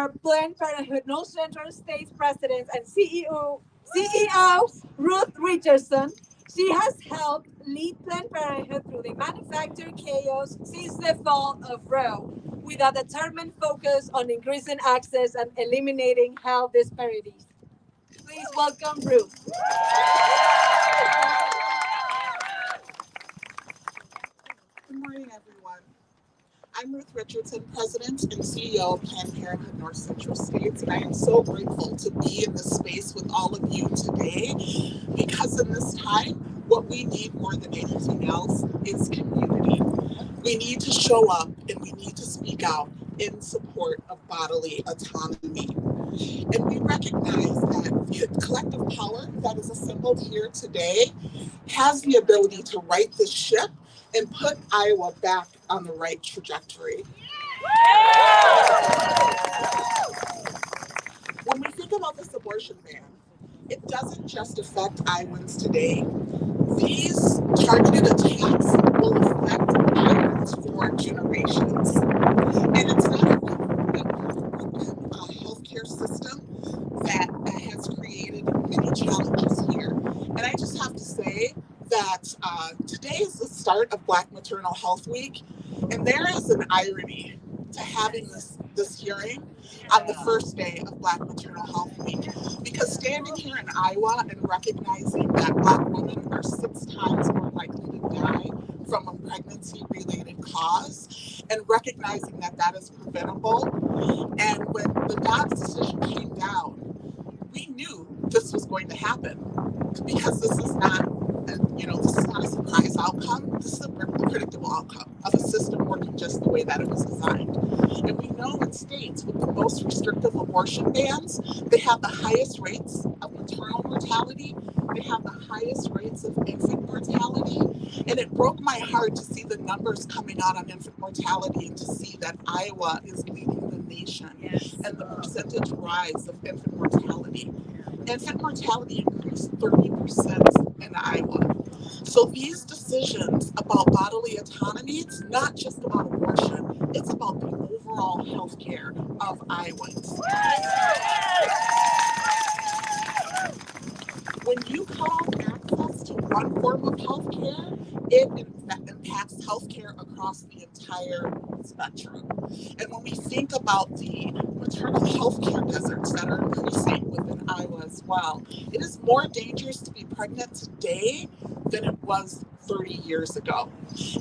our Planned Parenthood North Central States President and CEO, Ruth Richardson. She has helped lead Planned Parenthood through the manufacturer chaos since the fall of Roe, with a determined focus on increasing access and eliminating health disparities. Please welcome Ruth. Good morning, everyone. I'm Ruth Richardson, President and CEO of Planned Parenthood North Central States, and I am so grateful to be in this space with all of you today because in this time, what we need more than anything else is community. We need to show up and we need to speak out in support of bodily autonomy. And we recognize that the collective power that is assembled here today has the ability to right this ship and put Iowa back on the right trajectory. When we think about this abortion ban, it doesn't just affect Iowans today. These targeted attacks will affect Iowans for generations. And it's not a broken healthcare system that has created many challenges here. And I just have to say that today is the start of Black Maternal Health Week, and there is an irony to having this hearing on the first day of Black Maternal Health Week, because standing here in Iowa and recognizing that Black women are 6 times more likely to die from a pregnancy-related cause, and recognizing that that is preventable, and when the Dobbs decision came down, we knew this was going to happen because this is not a surprise outcome. This is a predictable outcome of a system working just the way that it was designed. And we know in states with the most restrictive abortion bans, they have the highest rates of maternal mortality, they have the highest rates of infant mortality. And it broke my heart to see the numbers coming out on infant mortality and to see that Iowa is leading the nation and the percentage rise of infant mortality. Infant mortality increased 30% in Iowa. So these decisions about bodily autonomy, it's not just about abortion, it's about the overall health care of Iowans. When you cut off access to one form of health care, it impacts health care across the entire spectrum. And when we think about the maternal health care deserts that are increasing within Iowa as well, it is more dangerous to be pregnant today than it was 30 years ago.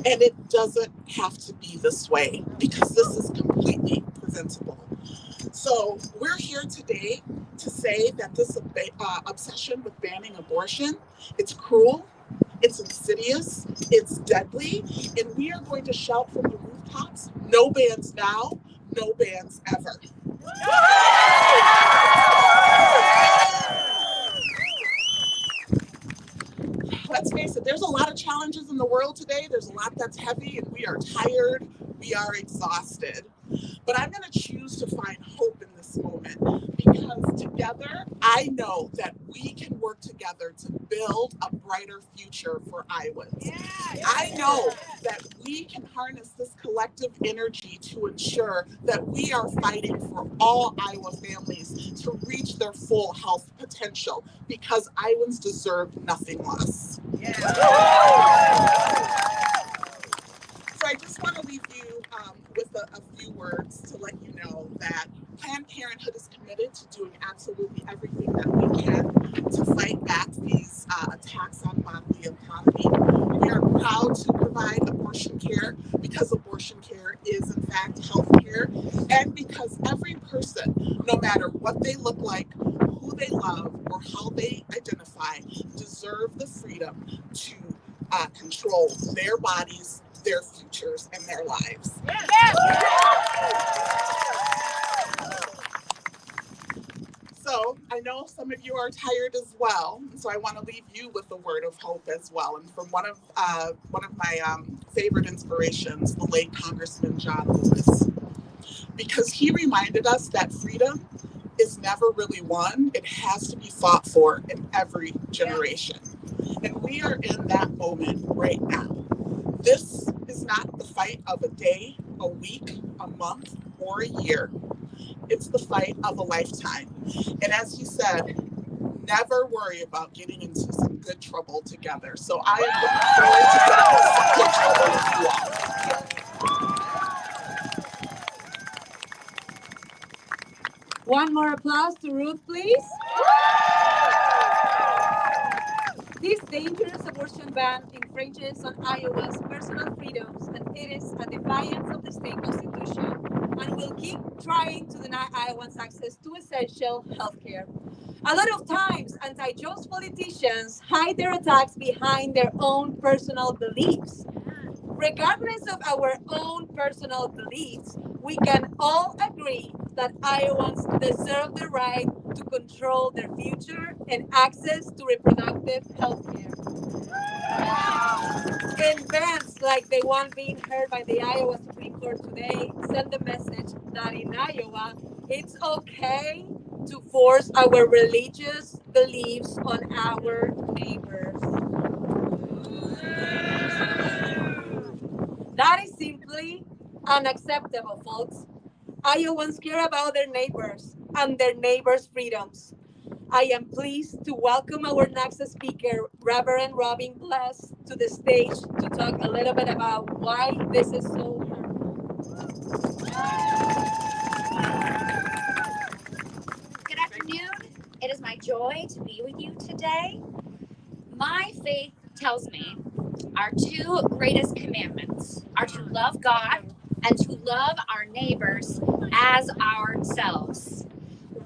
And it doesn't have to be this way because this is completely preventable. So we're here today to say that this obsession with banning abortion, it's cruel, it's insidious, it's deadly, and we are going to shout from the rooftops, no bans now, no bans ever. Let's face it, there's a lot of challenges in the world today. There's a lot that's heavy, and we are tired, we are exhausted. But I'm going to choose to find hope in this moment because together, I know that we can work together to build a brighter future for Iowans. I know that we can harness this collective energy to ensure that we are fighting for all Iowa families to reach their full health potential because Iowans deserve nothing less. So I just want to leave you with a few words to let you know that Planned Parenthood is committed to doing absolutely everything that we can to fight back these attacks on bodily autonomy. We are proud to provide abortion care because abortion care is in fact health care, and because every person, no matter what they look like, who they love, or how they identify, deserve the freedom to control their bodies, their futures, and their lives. So I know some of you are tired as well, so I want to leave you with a word of hope as well. And from one of my favorite inspirations, the late Congressman John Lewis, because he reminded us that freedom is never really won; it has to be fought for in every generation. And we are in that moment right now. This is not the fight of a day, a week, a month, or a year. It's the fight of a lifetime. And as he said, never worry about getting into some good trouble together. So I am looking forward to getting into some good trouble with you all. One more applause to Ruth, please. This dangerous abortion ban infringes on Iowa's personal freedoms, and it is a defiance of the state constitution and will keep trying to deny Iowans access to essential health care. A lot of times, anti-choice politicians hide their attacks behind their own personal beliefs. Regardless of our own personal beliefs, we can all agree that Iowans deserve the right to control their future and access to reproductive health care. And bans like the one being heard by the Iowa Supreme Court today send the message that in Iowa, it's okay to force our religious beliefs on our neighbors. That is simply unacceptable, folks. Iowans care about their neighbors and their neighbors' freedoms. I am pleased to welcome our next speaker, Reverend Robin Bless, to the stage to talk a little bit about why this is so Good afternoon. It is my joy to be with you today. My faith tells me our two greatest commandments are to love God and to love our neighbors as ourselves.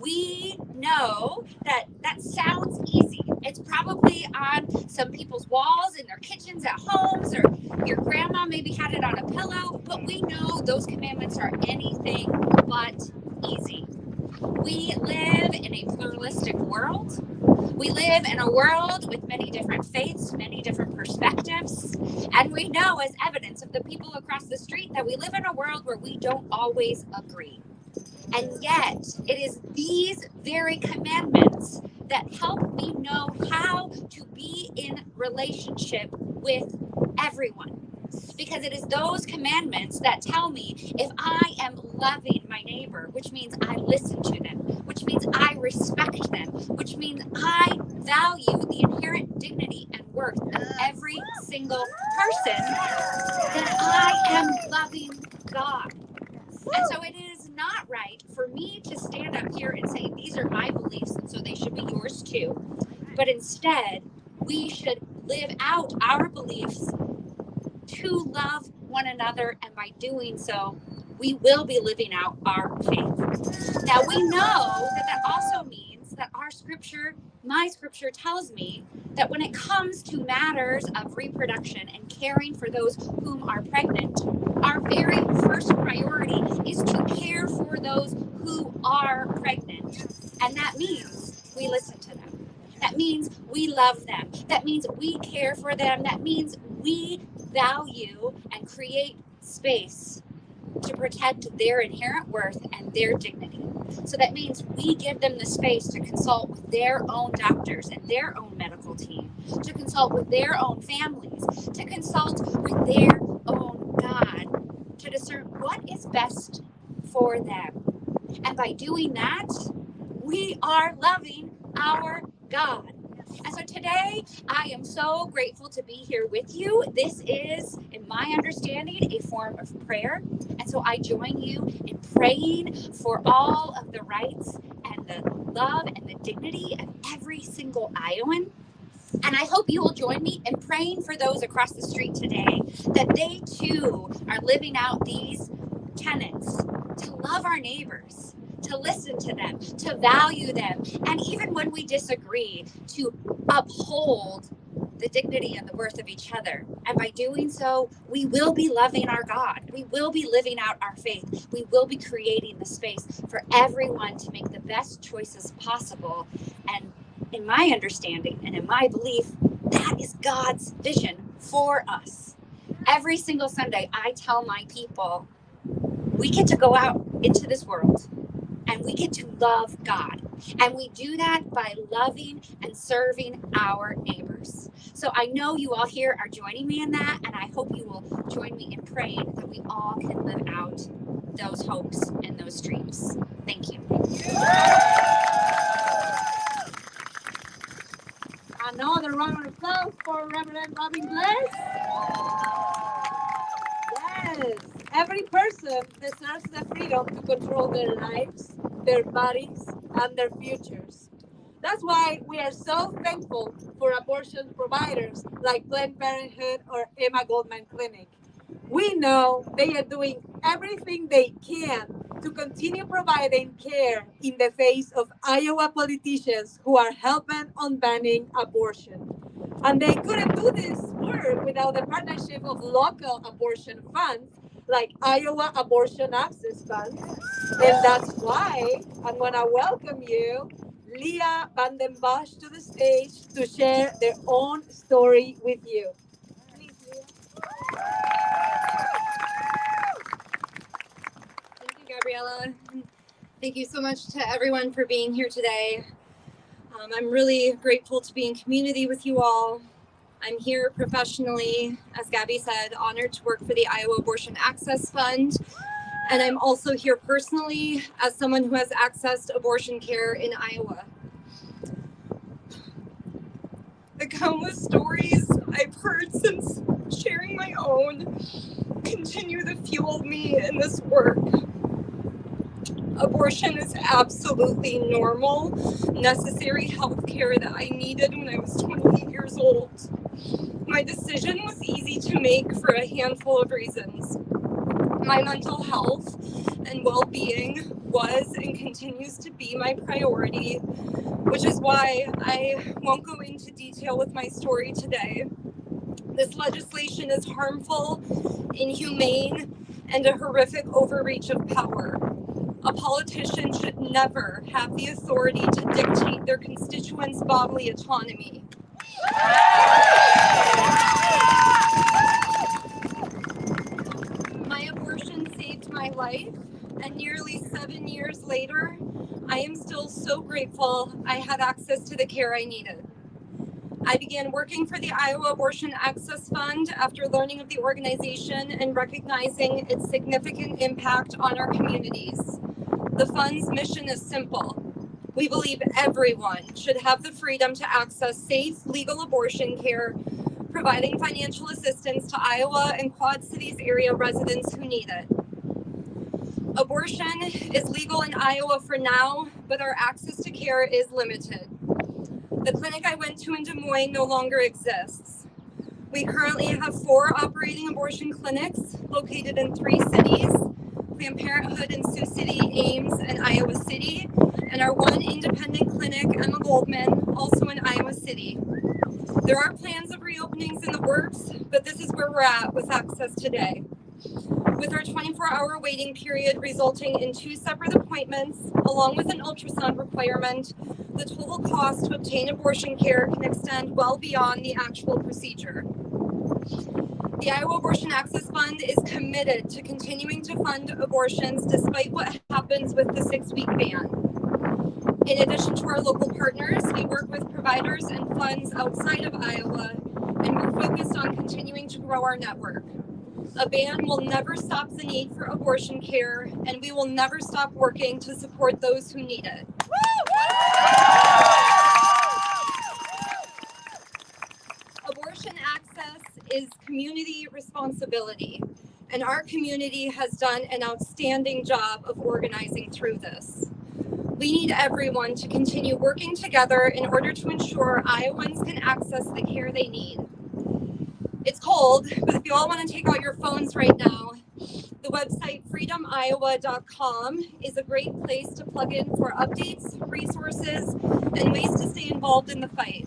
We know that that sounds easy. It's probably on some people's walls in their kitchens at homes, or your grandma maybe had it on a pillow, but we know those commandments are anything but easy. We live in a pluralistic world. We live in a world with many different faiths, many different perspectives, and we know as evidence of the people across the street that we live in a world where we don't always agree. And yet, it is these very commandments that help me know how to be in relationship with everyone. Because it is those commandments that tell me if I am loving my neighbor, which means I listen to them, which means I respect them, which means I value the inherent dignity and worth of every single person, then I am loving God. And so it is not right for me to stand up here and say, these are my beliefs, and so they should be yours too. But instead, we should live out our beliefs to love one another, and by doing so, we will be living out our faith. Now, we know that that also means that our scripture, my scripture tells me that when it comes to matters of reproduction and caring for those whom are pregnant, our very first priority is to care for those who are pregnant. And that means we listen to them. That means we love them. That means we care for them. That means we value and create space to protect their inherent worth and their dignity. So that means we give them the space to consult with their own doctors and their own medical team, to consult with their own families, to consult with their own God, to discern what is best for them. And by doing that, we are loving our God. And so today, I am so grateful to be here with you. This is, in my understanding, a form of prayer. And so I join you in praying for all of the rights and the love and the dignity of every single Iowan. And I hope you will join me in praying for those across the street today, that they too are living out these tenets to love our neighbors, to listen to them, to value them, and even when we disagree, to uphold the dignity and the worth of each other. And by doing so, we will be loving our God. We will be living out our faith. We will be creating the space for everyone to make the best choices possible. And in my understanding and in my belief, that is God's vision for us. Every single Sunday, I tell my people, we get to go out into this world and we get to love God. And we do that by loving and serving our neighbors. So I know you all here are joining me in that, and I hope you will join me in praying that we all can live out those hopes and those dreams. Thank you. Another round of applause for Reverend Robin Bliss. Yes, every person deserves the freedom to control their lives, their bodies, and their futures. That's why we are so thankful for abortion providers like Planned Parenthood or Emma Goldman Clinic. We know they are doing everything they can to continue providing care in the face of Iowa politicians who are hell-bent on banning abortion. And they couldn't do this work without the partnership of local abortion funds like Iowa Abortion Access Fund. And that's why I'm going to welcome you, Leah Van den Bosch, to the stage to share their own story with you. Please, Leah. Thank you, Gabriella. Thank you so much to everyone for being here today. I'm really grateful to be in community with you all. I'm here professionally, as Gabby said, honored to work for the Iowa Abortion Access Fund. And I'm also here personally as someone who has accessed abortion care in Iowa. The countless stories I've heard since sharing my own continue to fuel me in this work. Abortion is absolutely normal, necessary health care that I needed when I was 28 years old. My decision was easy to make for a handful of reasons. My mental health and well-being was and continues to be my priority, which is why I won't go into detail with my story today. This legislation is harmful, inhumane, and a horrific overreach of power. A politician should never have the authority to dictate their constituents' bodily autonomy. My abortion saved my life, and nearly 7 years later, I am still so grateful I had access to the care I needed. I began working for the Iowa Abortion Access Fund after learning of the organization and recognizing its significant impact on our communities. The fund's mission is simple. We believe everyone should have the freedom to access safe, legal abortion care, providing financial assistance to Iowa and Quad Cities area residents who need it. Abortion is legal in Iowa for now, but our access to care is limited. The clinic I went to in Des Moines no longer exists. We currently have 4 operating abortion clinics located in 3 cities, Planned Parenthood in Sioux City, Ames, and Iowa City, and our 1 independent clinic, Emma Goldman, also in Iowa City. There are plans of reopenings in the works, but this is where we're at with access today. With our 24-hour waiting period resulting in 2 separate appointments, along with an ultrasound requirement, the total cost to obtain abortion care can extend well beyond the actual procedure. The Iowa Abortion Access Fund is committed to continuing to fund abortions despite what happens with the 6-week ban. In addition to our local partners, we work with providers and funds outside of Iowa, and we're focused on continuing to grow our network. A ban will never stop the need for abortion care, and we will never stop working to support those who need it. Abortion access is community responsibility, and our community has done an outstanding job of organizing through this. We need everyone to continue working together in order to ensure Iowans can access the care they need. It's cold, but if you all want to take out your phones right now, the website freedomiowa.com is a great place to plug in for updates, resources, and ways to stay involved in the fight.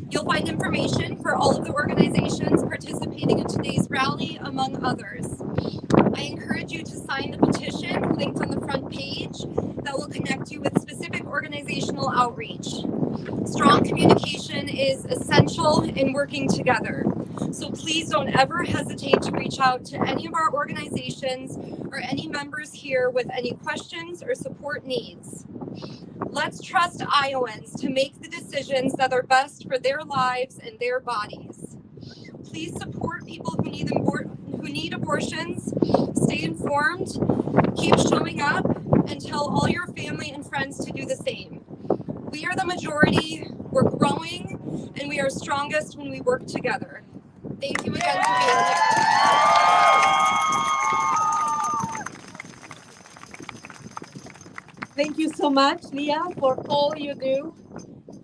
You'll find information for all of the organizations participating in today's rally, among others. I encourage you to sign the petition linked on the front page that will connect you with specific organizational outreach. Strong communication is essential in working together. So please don't ever hesitate to reach out to any of our organizations or any members here with any questions or support needs. Let's trust Iowans to make the decisions that are best for their lives and their bodies. Please support people who need abortions, stay informed, keep showing up, and tell all your family and friends to do the same. We are the majority, we're growing, and we are strongest when we work together. Thank you again for being here. Thank you so much, Leah, for all you do.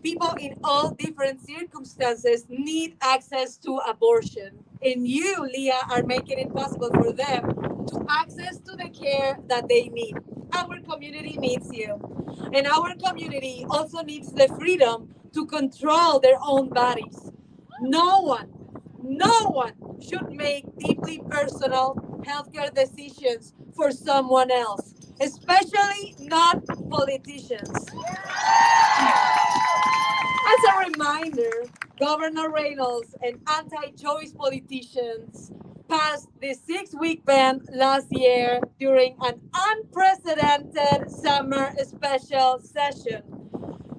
People in all different circumstances need access to abortion. And you, Leah, are making it possible for them to access to the care that they need. Our community needs you. And our community also needs the freedom to control their own bodies. No one, no one should make deeply personal healthcare decisions for someone else, especially not politicians. As a reminder, Governor Reynolds and anti-choice politicians passed the 6-week ban last year during an unprecedented summer special session.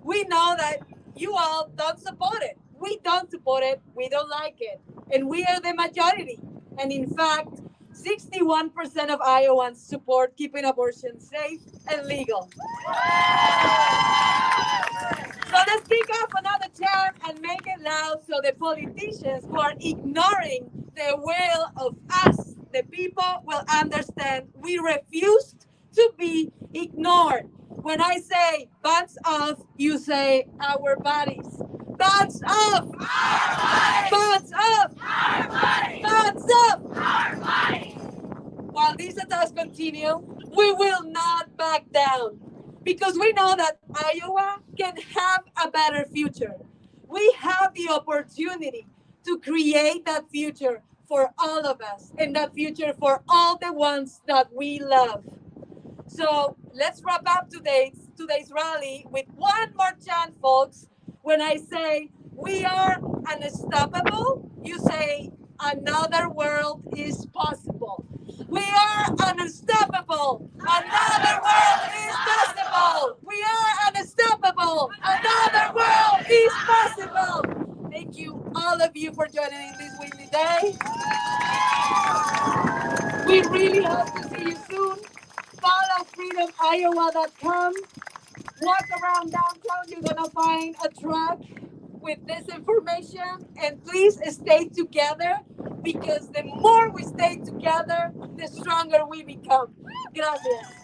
We know that you all don't support it. We don't support it. We don't like it. And we are the majority. And in fact, 61% of Iowans support keeping abortion safe and legal. So let's kick off another chant and make it loud so the politicians who are ignoring the will of us, the people, will understand we refused to be ignored. When I say bans off, you say our bodies. Bans off! Our bodies! Bans off! Our bodies! Bans off! Our bodies! While these attacks continue, we will not back down because we know that Iowa can have a better future. We have the opportunity to create that future for all of us and that future for all the ones that we love. So let's wrap up today's rally with one more chant, folks. When I say we are unstoppable, you say another world is possible. We are unstoppable. Another world is possible. We are unstoppable. Another world is possible. Thank you, all of you, for joining in this windy day. We really hope to see you soon. Follow freedomiowa.com. Walk around downtown, you're gonna find a truck with this information. And please stay together because the more we stay together, the stronger we become. Gracias.